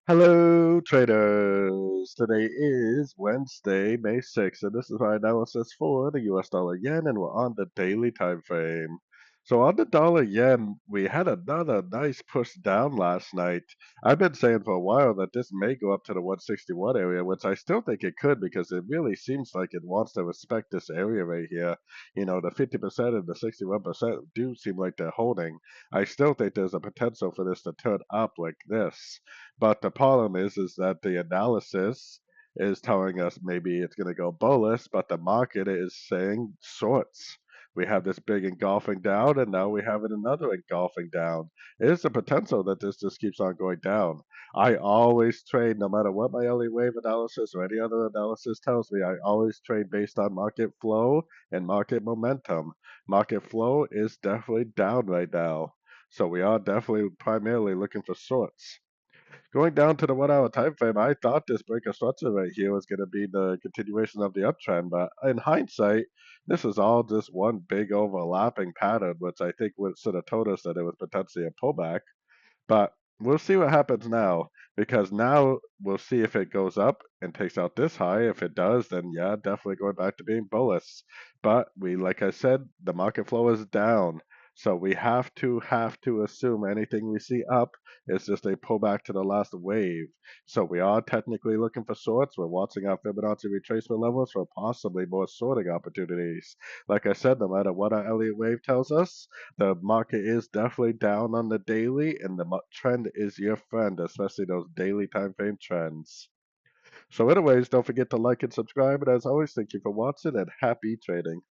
Hello, traders. Today is Wednesday, May 6th, and this is my analysis for the US dollar yen, and we're on the daily time frame. So on the dollar yen, we had another nice push down last night. I've been saying for a while that this may go up to the 161 area, which I still think it could because it really seems like it wants to respect this area right here. You know, the 50% and the 61% do seem like they're holding. I still think there's a potential for this to turn up like this. But the problem is that the analysis is telling us maybe it's going to go bullish, but the market is saying shorts. We have this big engulfing down, and now we have another engulfing down. There's the potential that this just keeps on going down. I always trade, no matter what my Elliott wave analysis or any other analysis tells me, I always trade based on market flow and market momentum. Market flow is definitely down right now. So we are definitely primarily looking for shorts. Going down to the 1 hour time frame, I thought this break of structure right here was going to be the continuation of the uptrend, but in hindsight, this is all just one big overlapping pattern, which I think would sort of told us that it was potentially a pullback. But we'll see what happens now, because now we'll see if it goes up and takes out this high. If it does, then yeah, definitely going back to being bullish. But like I said, the market flow is down. So we have to assume anything we see up is just a pullback to the last wave. So we are technically looking for shorts. We're watching our Fibonacci retracement levels for possibly more shorting opportunities. Like I said, no matter what our Elliott wave tells us, the market is definitely down on the daily, and the trend is your friend, especially those daily time frame trends. So anyways, don't forget to like and subscribe, and as always, thank you for watching and happy trading.